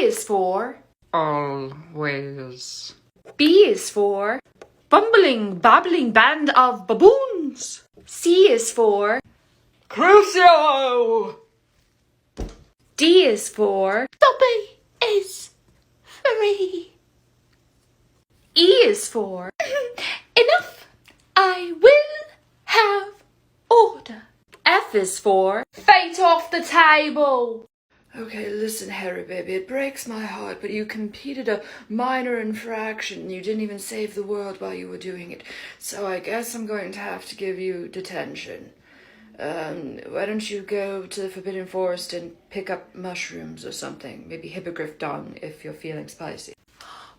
is for always. B is for Bumbling, babbling band of baboons. C is for Crucio. D is for Dobby is free. E is for Enough. I will have order. F is for Fate off the table. Okay, listen, Harry, baby, it breaks my heart, but you competed a minor infraction. You didn't even save the world while you were doing it. So I guess I'm going to have to give you detention. Why don't you go to the Forbidden Forest and pick up mushrooms or something? Maybe hippogriff dung if you're feeling spicy.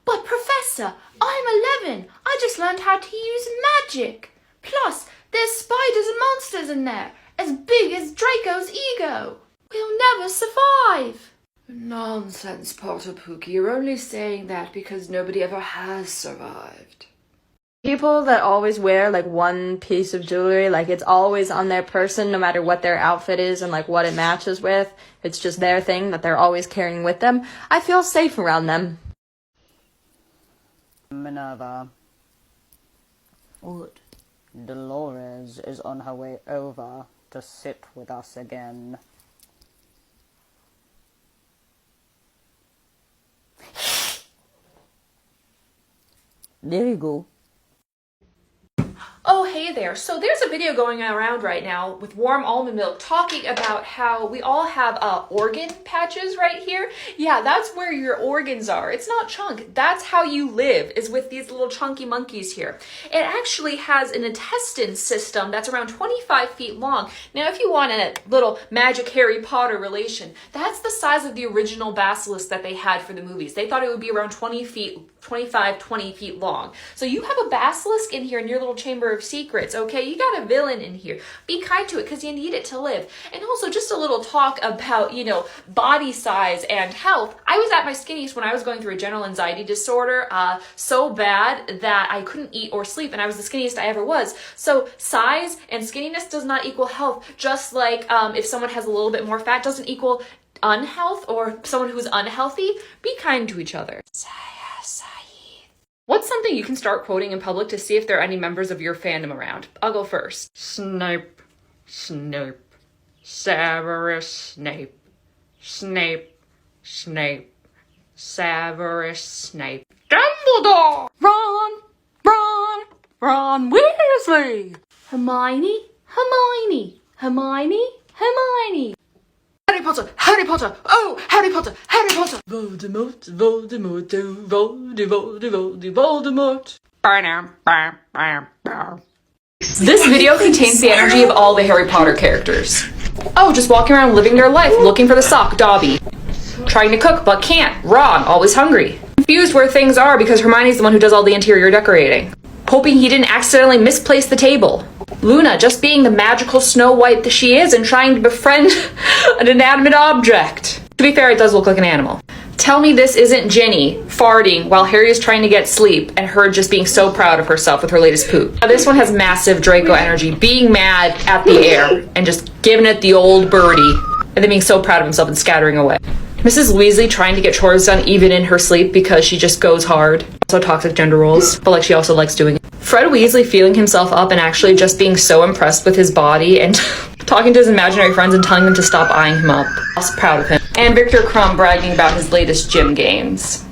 But Professor, I'm 11. I just learned how to use magic. Plus, there's spiders and monsters in there, as big as Draco's ego. We'll never survive. Nonsense, Potter Pookie. You're only saying that because nobody ever has survived. People that always wear like one piece of jewelry, like it's always on their person no matter what their outfit is and like what it matches with. It's just their thing that they're always carrying with them. I feel safe around them. Minerva. What? Dolores is on her way over to sit with us again. There you go. Oh, hey there. So there's a video going around right now with warm almond milk talking about how we all have organ patches right here. Yeah, that's where your organs are. It's not chunk. That's how you live, is with these little chunky monkeys here. It actually has an intestine system that's around 25 feet long. Now, if you want a little magic Harry Potter relation, that's the size of the original basilisk that they had for the movies. They thought it would be around 20 feet 20 feet long. So you have a basilisk in here in your little chamber of secrets, okay? You got a villain in here. Be kind to it because you need it to live. And also just a little talk about, body size and health. I was at my skinniest when I was going through a general anxiety disorder, so bad that I couldn't eat or sleep, and I was the skinniest I ever was. So size and skinniness does not equal health, just like if someone has a little bit more fat doesn't equal unhealth, or someone who's unhealthy. Be kind to each other. What's something you can start quoting in public to see if there are any members of your fandom around? I'll go first. Snape, Snape, Severus Snape, Snape, Snape, Severus Snape. Dumbledore! Ron Weasley! Hermione, Hermione, Hermione, Hermione. Harry Potter, oh, Harry Potter, Voldemort, Voldemort, Voldemort. This video contains the energy of all the Harry Potter characters. Oh, just walking around living their life, looking for the sock, Dobby. Trying to cook, but can't, wrong, always hungry. Confused where things are because Hermione's the one who does all the interior decorating. Hoping he didn't accidentally misplace the table. Luna just being the magical Snow White that she is and trying to befriend an inanimate object. To be fair, it does look like an animal. Tell me this isn't Ginny farting while Harry is trying to get sleep and her just being so proud of herself with her latest poop. Now, this one has massive Draco energy, being mad at the air and just giving it the old birdie and then being so proud of himself and scattering away. Mrs. Weasley trying to get chores done even in her sleep because she just goes hard. Also toxic gender roles, but like she also likes doing it. Fred Weasley feeling himself up and actually just being so impressed with his body and talking to his imaginary friends and telling them to stop eyeing him up. I was proud of him. And Victor Crumb bragging about his latest gym gains.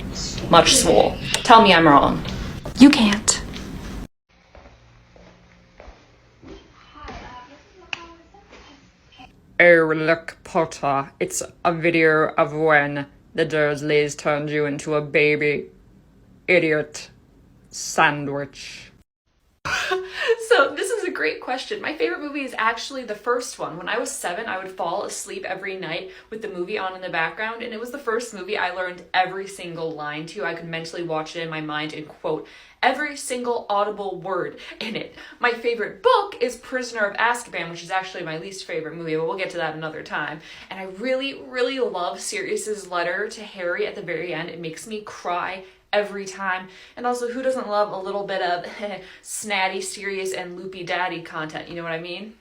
Much swole. Tell me I'm wrong. You can't. Oh, look, Potter, it's a video of when the Dursleys turned you into a baby idiot sandwich. So this is a great question. My favorite movie is actually the first one. When I was 7, I would fall asleep every night with the movie on in the background, and it was the first movie I learned every single line to. I could mentally watch it in my mind and quote every single audible word in it. My favorite book is Prisoner of Azkaban, which is actually my least favorite movie, but we'll get to that another time. And I really, really love Sirius's letter to Harry at the very end. It makes me cry every time. And also, who doesn't love a little bit of snatty, serious, and loopy daddy content? You know what I mean?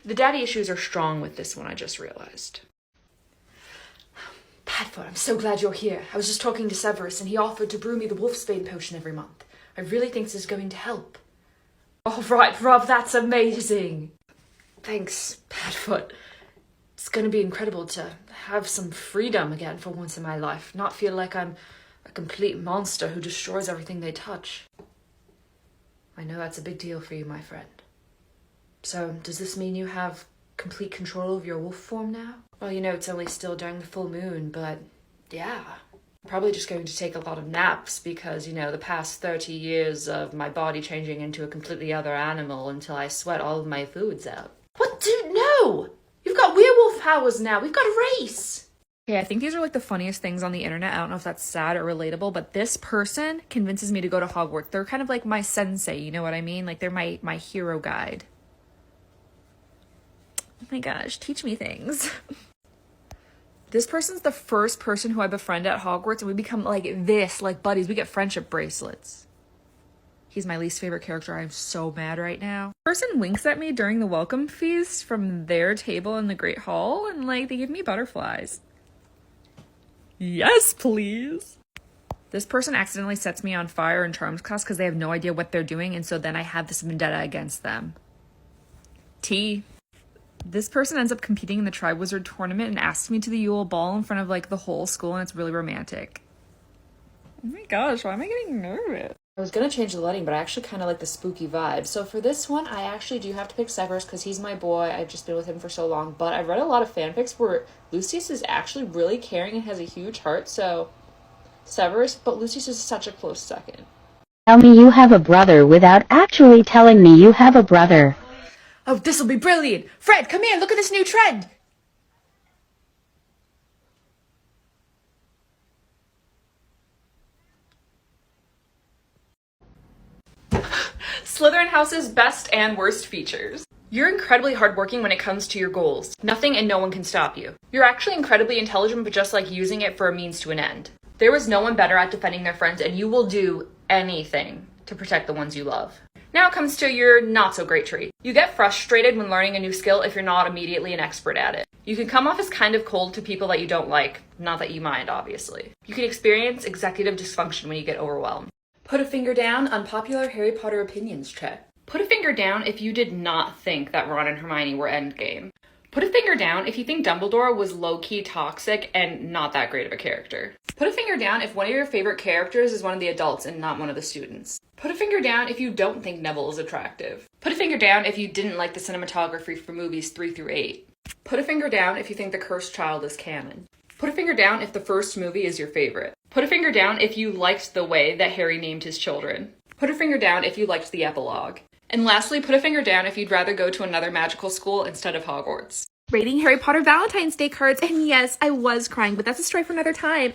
The daddy issues are strong with this one, I just realized. Padfoot, I'm so glad you're here. I was just talking to Severus and he offered to brew me the Wolfsbane potion every month. I really think this is going to help. All right, Rob, that's amazing. Thanks, Padfoot. It's going to be incredible to have some freedom again for once in my life. Not feel like I'm a complete monster who destroys everything they touch. I know that's a big deal for you, my friend. So, does this mean you have complete control of your wolf form now? Well, you know, it's only still during the full moon, but yeah. Probably just going to take a lot of naps because, you know, the past 30 years of my body changing into a completely other animal until I sweat all of my fluids out. What, dude? No! You've got werewolf powers now. We've got a race. Okay, I think these are like the funniest things on the internet. I don't know if that's sad or relatable, but this person convinces me to go to Hogwarts. They're kind of like my sensei, you know what I mean? Like they're my hero guide. Oh my gosh, teach me things. This person's the first person who I befriend at Hogwarts, and we become like this, like buddies. We get friendship bracelets. He's my least favorite character. I'm so mad right now. Person winks at me during the welcome feast from their table in the Great Hall, and like they give me butterflies. Yes, please. This person accidentally sets me on fire in Charms class because they have no idea what they're doing, and so then I have this vendetta against them. T. This person ends up competing in the Triwizard tournament and asks me to the Yule Ball in front of like the whole school, and it's really romantic. Oh my gosh, why am I getting nervous? I was gonna change the lighting, but I actually kind of like the spooky vibe. So for this one, I actually do have to pick Severus because he's my boy. I've just been with him for so long. But I've read a lot of fanfics where Lucius is actually really caring and has a huge heart. So Severus, but Lucius is such a close second. Tell me you have a brother without actually telling me you have a brother. Oh, this'll be brilliant. Fred, come here. Look at this new trend. Slytherin House's best and worst features. You're incredibly hardworking when it comes to your goals. Nothing and no one can stop you. You're actually incredibly intelligent, but just like using it for a means to an end. There is no one better at defending their friends, and you will do anything to protect the ones you love. Now it comes to your not so great trait. You get frustrated when learning a new skill if you're not immediately an expert at it. You can come off as kind of cold to people that you don't like, not that you mind, obviously. You can experience executive dysfunction when you get overwhelmed. Put a finger down, unpopular Harry Potter opinions check. Put a finger down if you did not think that Ron and Hermione were endgame. Put a finger down if you think Dumbledore was low-key toxic and not that great of a character. Put a finger down if one of your favorite characters is one of the adults and not one of the students. Put a finger down if you don't think Neville is attractive. Put a finger down if you didn't like the cinematography for movies 3 through 8. Put a finger down if you think The Cursed Child is canon. Put a finger down if the first movie is your favorite. Put a finger down if you liked the way that Harry named his children. Put a finger down if you liked the epilogue. And lastly, put a finger down if you'd rather go to another magical school instead of Hogwarts. Rating Harry Potter Valentine's Day cards, and yes, I was crying, but that's a story for another time.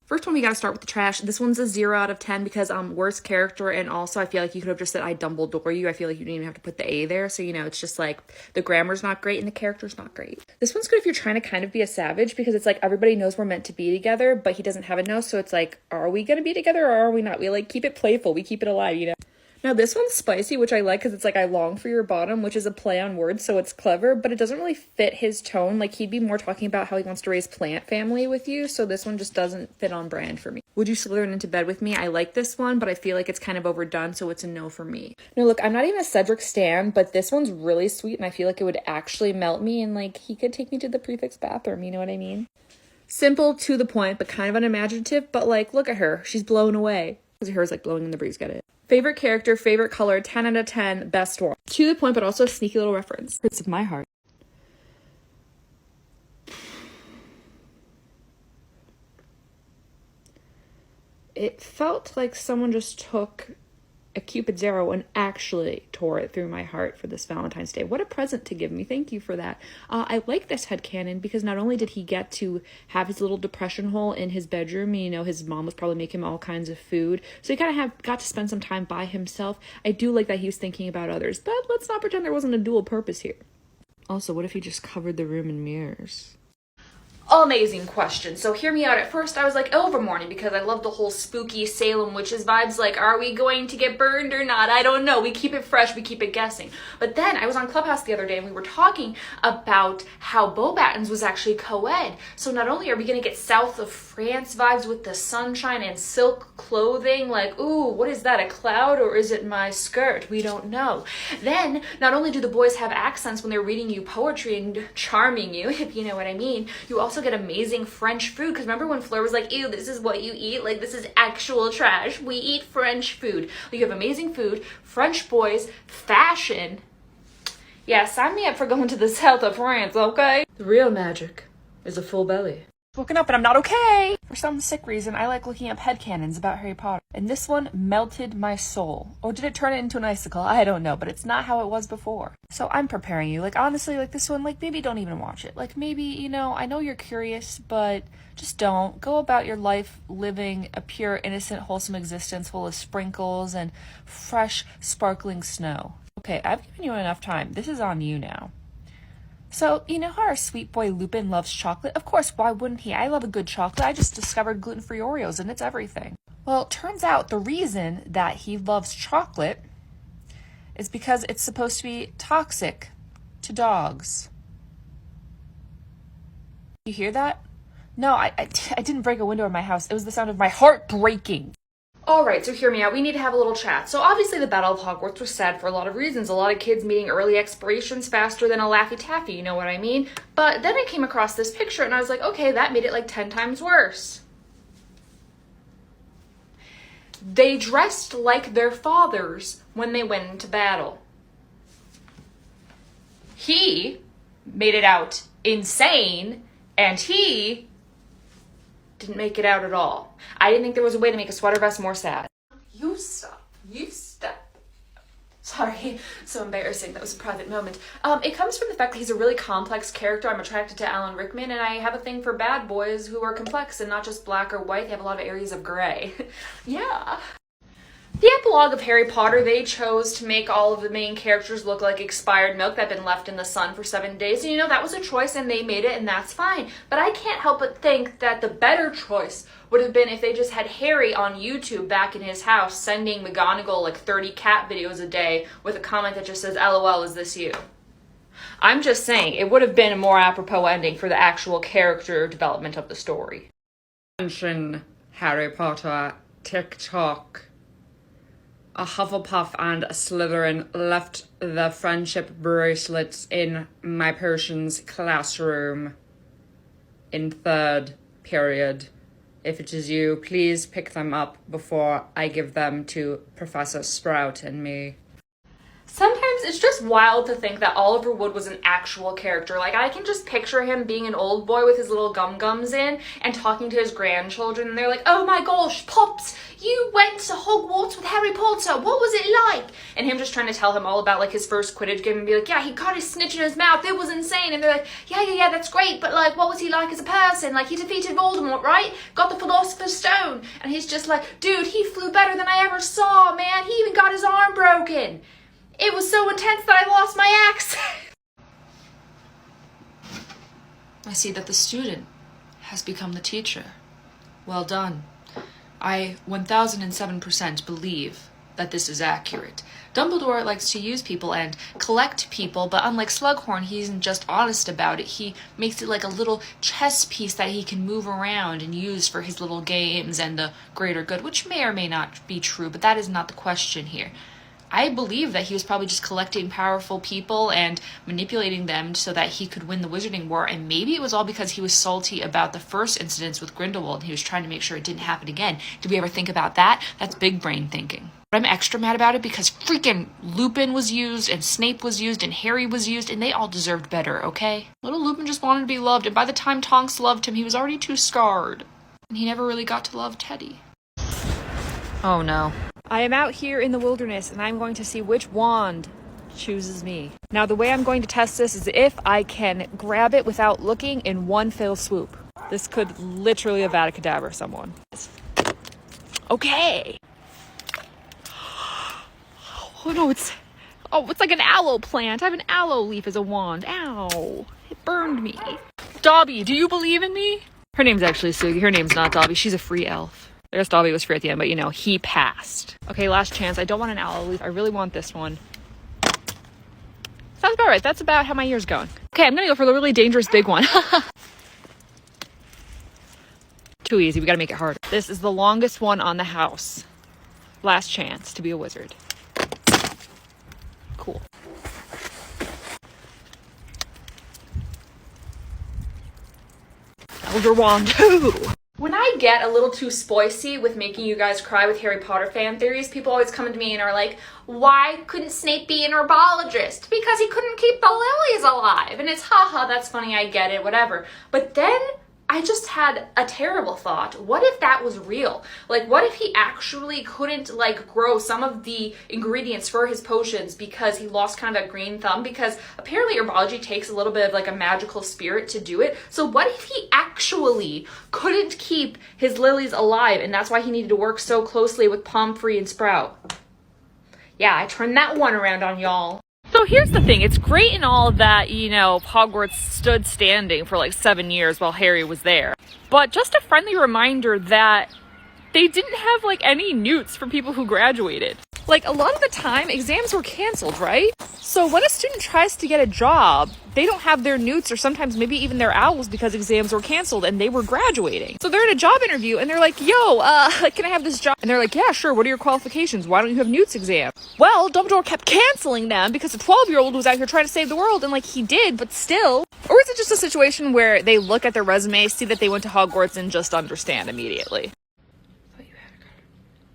First one, we gotta start with the trash. This one's a 0 out of 10 because worst character, and also I feel like you could have just said I Dumbledore you. I feel like you didn't even have to put the A there, so you know, it's just like the grammar's not great and the character's not great. This one's good if you're trying to kind of be a savage because it's like everybody knows we're meant to be together, but he doesn't have a no, so it's like, are we gonna be together or are we not? We like keep it playful, we keep it alive, you know? Now this one's spicy, which I like because it's like I long for your bottom, which is a play on words, so it's clever, but it doesn't really fit his tone. Like he'd be more talking about how he wants to raise plant family with you, so this one just doesn't fit on brand for me. Would you Slytherin into bed with me? I like this one, but I feel like it's kind of overdone, so it's a no for me. No, look, I'm not even a Cedric stan, but this one's really sweet, and I feel like it would actually melt me, and like he could take me to the prefect's bathroom, you know what I mean? Simple, to the point, but kind of unimaginative, but like, look at her. She's blown away. Because her hair's like blowing in the breeze, get it? Favorite character, favorite color, 10 out of 10, best one. To the point, but also a sneaky little reference. Hurts of my heart. It felt like someone just took a Cupid's arrow and actually tore it through my heart for this Valentine's Day. What a present to give me. Thank you for that. I like this headcanon because not only did he get to have his little depression hole in his bedroom, you know, his mom was probably making him all kinds of food. So he kind of got to spend some time by himself. I do like that he was thinking about others, but let's not pretend there wasn't a dual purpose here. Also, what if he just covered the room in mirrors? amazing question. So hear me out. At first I was like Ilvermorny because I love the whole spooky Salem witches vibes. Like, are we going to get burned or not? I don't know. We keep it fresh. We keep it guessing. But then I was on Clubhouse the other day and we were talking about how Beauxbatons was actually co-ed. So not only are we going to get South of France vibes with the sunshine and silk clothing, like, ooh, what is that, a cloud or is it my skirt? We don't know. Then not only do the boys have accents when they're reading you poetry and charming you, if you know what I mean, you also get amazing French food. Because remember when Fleur was like, ew, this is what you eat? Like, this is actual trash. We eat French food. You have amazing food, French boys, fashion. Yeah, sign me up for going to the south of France, okay? The real magic is a full belly. Woken up and I'm not okay. For some sick reason, I like looking up headcanons about Harry Potter. And this one melted my soul. Or did it turn it into an icicle? I don't know, but it's not how it was before. So I'm preparing you. Like, honestly, like this one, like maybe don't even watch it. Like maybe, you know, I know you're curious, but just don't. Go about your life living a pure, innocent, wholesome existence full of sprinkles and fresh, sparkling snow. Okay, I've given you enough time. This is on you now. So, you know how our sweet boy Lupin loves chocolate? Of course, why wouldn't he? I love a good chocolate. I just discovered gluten-free Oreos and it's everything. Well, it turns out the reason that he loves chocolate is because it's supposed to be toxic to dogs. You hear that? No, I didn't break a window in my house. It was the sound of my heart breaking. Alright, so hear me out. We need to have a little chat. So obviously the Battle of Hogwarts was sad for a lot of reasons. A lot of kids meeting early expirations faster than a Laffy Taffy, you know what I mean? But then I came across this picture and I was like, okay, that made it like 10 times worse. They dressed like their fathers when they went into battle. He made it out insane, and he didn't make it out at all. I didn't think there was a way to make a sweater vest more sad. You stop. You stop. Sorry, so embarrassing. That was a private moment. It comes from the fact that he's a really complex character. I'm attracted to Alan Rickman, and I have a thing for bad boys who are complex and not just black or white. They have a lot of areas of gray. Yeah. The epilogue of Harry Potter, they chose to make all of the main characters look like expired milk that had been left in the sun for 7 days. And you know, that was a choice and they made it and that's fine. But I can't help but think that the better choice would have been if they just had Harry on YouTube back in his house sending McGonagall like 30 cat videos a day with a comment that just says, LOL, is this you? I'm just saying, it would have been a more apropos ending for the actual character development of the story. Attention, Harry Potter, Tik Tok. A Hufflepuff and a Slytherin left the friendship bracelets in my person's classroom in 3rd period. If it is you, please pick them up before I give them to Professor Sprout and me. Sometimes it's just wild to think that Oliver Wood was an actual character. Like, I can just picture him being an old boy with his little gum-gums in and talking to his grandchildren, and they're like, oh my gosh, Pops, you went to Hogwarts with Harry Potter. What was it like? And him just trying to tell him all about, like, his first Quidditch game and be like, yeah, he got his snitch in his mouth. It was insane. And they're like, yeah, that's great. But, like, what was he like as a person? Like, he defeated Voldemort, right? Got the Philosopher's Stone. And he's just like, dude, he flew better than I ever saw, man. He even got his arm broken. It was so intense that I lost my accent. I see that the student has become the teacher. Well done. I 1007% believe that this is accurate. Dumbledore likes to use people and collect people, but unlike Slughorn, he isn't just honest about it. He makes it like a little chess piece that he can move around and use for his little games and the greater good, which may or may not be true, but that is not the question here. I believe that he was probably just collecting powerful people and manipulating them so that he could win the Wizarding War, and maybe it was all because he was salty about the first incidents with Grindelwald and he was trying to make sure it didn't happen again. Did we ever think about that? That's big brain thinking. But I'm extra mad about it because freaking Lupin was used and Snape was used and Harry was used, and they all deserved better, okay? Little Lupin just wanted to be loved, and by the time Tonks loved him, he was already too scarred. And he never really got to love Teddy. Oh no. I am out here in the wilderness and I'm going to see which wand chooses me. Now the way I'm going to test this is if I can grab it without looking in one fell swoop. This could literally Avada Kedavra someone. Okay. Oh no, it's like an aloe plant. I have an aloe leaf as a wand. Ow, it burned me. Dobby, do you believe in me? Her name's actually Sugi. Her name's not Dobby. She's a free elf. I guess Dobby was free at the end, but you know, he passed. Okay, last chance. I don't want an owl leaf. I really want this one. Sounds about right. That's about how my year's going. Okay, I'm gonna go for the really dangerous big one. Too easy. We gotta make it harder. This is the longest one on the house. Last chance to be a wizard. Cool. Elder Wand 2. When I get a little too spicy with making you guys cry with Harry Potter fan theories, people always come to me and are like, why couldn't Snape be an herbologist? Because he couldn't keep the lilies alive. And it's, haha, that's funny, I get it, whatever. But then I just had a terrible thought. What if that was real? Like, what if he actually couldn't, like, grow some of the ingredients for his potions because he lost kind of a green thumb? Because apparently herbology takes a little bit of, like, a magical spirit to do it. So what if he actually couldn't keep his lilies alive, and that's why he needed to work so closely with Pomfrey and Sprout? Yeah, I turned that one around on y'all. So here's the thing, it's great and all that, you know, Hogwarts stood standing for like 7 years while Harry was there. But just a friendly reminder that they didn't have like any newts for people who graduated. Like a lot of the time, exams were canceled, right? So when a student tries to get a job, they don't have their newts or sometimes maybe even their owls because exams were canceled and they were graduating. So they're in a job interview and they're like, yo, can I have this job? And they're like, yeah, sure. What are your qualifications? Why don't you have newts exam? Well, Dumbledore kept canceling them because a 12-year-old was out here trying to save the world, and like he did, but still. Or is it just a situation where they look at their resume, see that they went to Hogwarts and just understand immediately?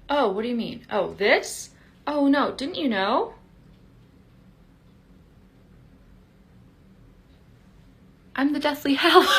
Oh, what do you mean? Oh, this? Oh no, didn't you know? I'm the Deathly Hallows.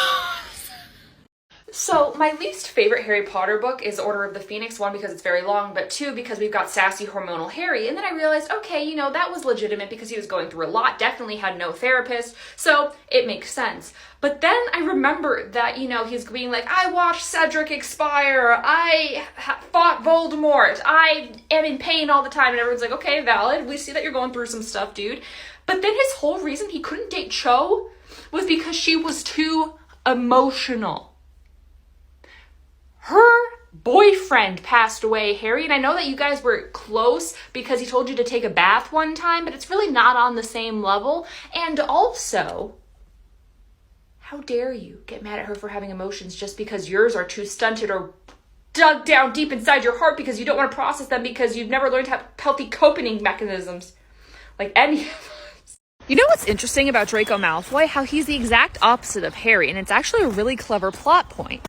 So my least favorite Harry Potter book is Order of the Phoenix, one, because it's very long, but two, because we've got sassy hormonal Harry. And then I realized, okay, you know, that was legitimate because he was going through a lot, definitely had no therapist, so it makes sense. But then I remember that, you know, he's being like, I watched Cedric expire, I fought Voldemort, I am in pain all the time, and everyone's like, okay, valid, we see that you're going through some stuff, dude. But then his whole reason he couldn't date Cho was because she was too emotional. Her boyfriend passed away, Harry, and I know that you guys were close because he told you to take a bath one time, but it's really not on the same level. And also, how dare you get mad at her for having emotions just because yours are too stunted or dug down deep inside your heart because you don't want to process them because you've never learned to have healthy coping mechanisms like any of us. You know what's interesting about Draco Malfoy? How he's the exact opposite of Harry, and it's actually a really clever plot point.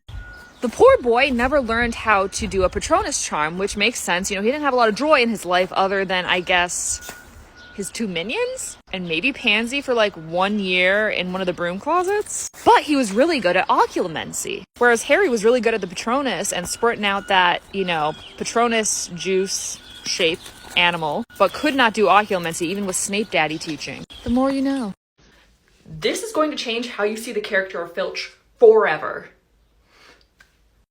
The poor boy never learned how to do a Patronus charm, which makes sense. You know, he didn't have a lot of joy in his life other than, I guess, his 2 minions? And maybe Pansy for like 1 year in one of the broom closets? But he was really good at occlumency. Whereas Harry was really good at the Patronus and spurting out that, you know, Patronus juice shape animal, but could not do occlumency even with Snape Daddy teaching. The more you know. This is going to change how you see the character of Filch forever.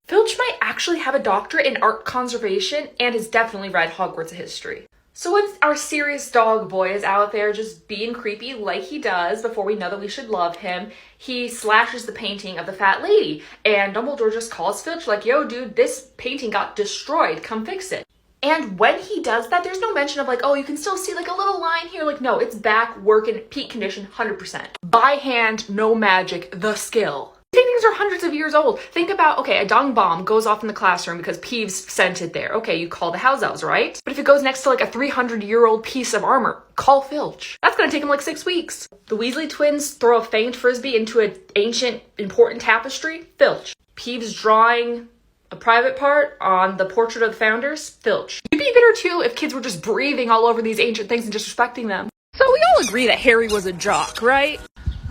Filch might actually have a doctorate in art conservation and has definitely read Hogwarts history. So when our serious dog boy is out there just being creepy like he does before we know that we should love him, he slashes the painting of the fat lady, and Dumbledore just calls Filch like, yo dude, this painting got destroyed, come fix it. And when he does that, there's no mention of like, oh, you can still see like a little line here. Like, no, it's back, working, peak condition, 100%. By hand, no magic, the skill. Paintings are hundreds of years old. Think about, okay, a dung bomb goes off in the classroom because Peeves sent it there. Okay, you call the house elves, right? But if it goes next to like a 300-year-old piece of armor, call Filch. That's gonna take him like 6 weeks. The Weasley twins throw a faint frisbee into an ancient, important tapestry, Filch. Peeves drawing a private part on the portrait of the founders, Filch. You'd be bitter too if kids were just breathing all over these ancient things and disrespecting them. So we all agree that Harry was a jock, right?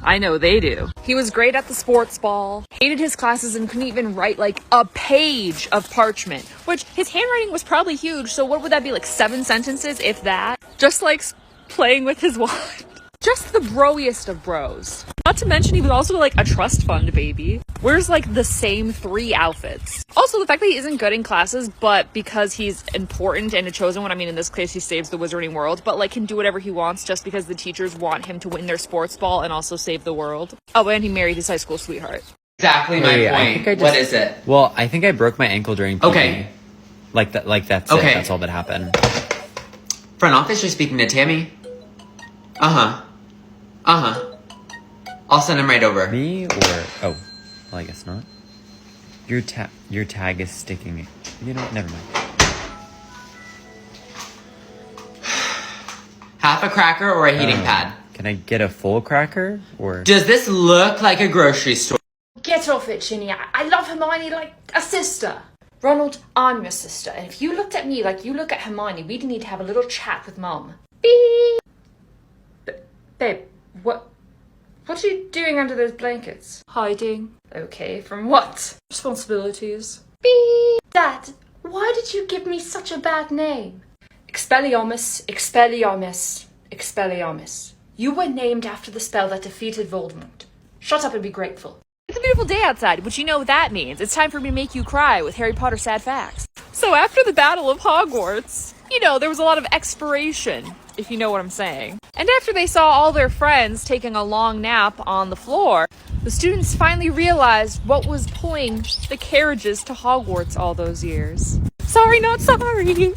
I know they do. He was great at the sports ball, hated his classes, and couldn't even write like a page of parchment, which his handwriting was probably huge, so what would that be, like 7 sentences, if that? Just like playing with his wand. Just the broiest of bros. Not to mention he was also like a trust fund baby. Wears like the same 3 outfits. Also the fact that he isn't good in classes, but because he's important and a chosen one, I mean in this case he saves the wizarding world, but like can do whatever he wants just because the teachers want him to win their sports ball and also save the world. Oh, and he married his high school sweetheart. Exactly my Wait, point. What is it? Well, I think I broke my ankle during PE. Okay. That's Okay. it. That's all that happened. Front office, you're speaking to Tammy. I'll send him right over. Me or oh, well I guess not. Your tag is sticking. You know what? Never mind. Half a cracker or a heating pad? Can I get a full cracker or? Does this look like a grocery store? Get off it, Ginny. I love Hermione like a sister. Ronald, I'm your sister, and if you looked at me like you look at Hermione, we'd need to have a little chat with Mom. Beep. Babe, what are you doing under those blankets? Hiding. Okay, from what? Responsibilities. Beep. Dad, why did you give me such a bad name? Expelliarmus, Expelliarmus, Expelliarmus. You were named after the spell that defeated Voldemort. Shut up and be grateful. It's a beautiful day outside, but you know what that means. It's time for me to make you cry with Harry Potter sad facts. So after the Battle of Hogwarts, you know, there was a lot of expiration, if you know what I'm saying. And after they saw all their friends taking a long nap on the floor, the students finally realized what was pulling the carriages to Hogwarts all those years. Sorry, not sorry.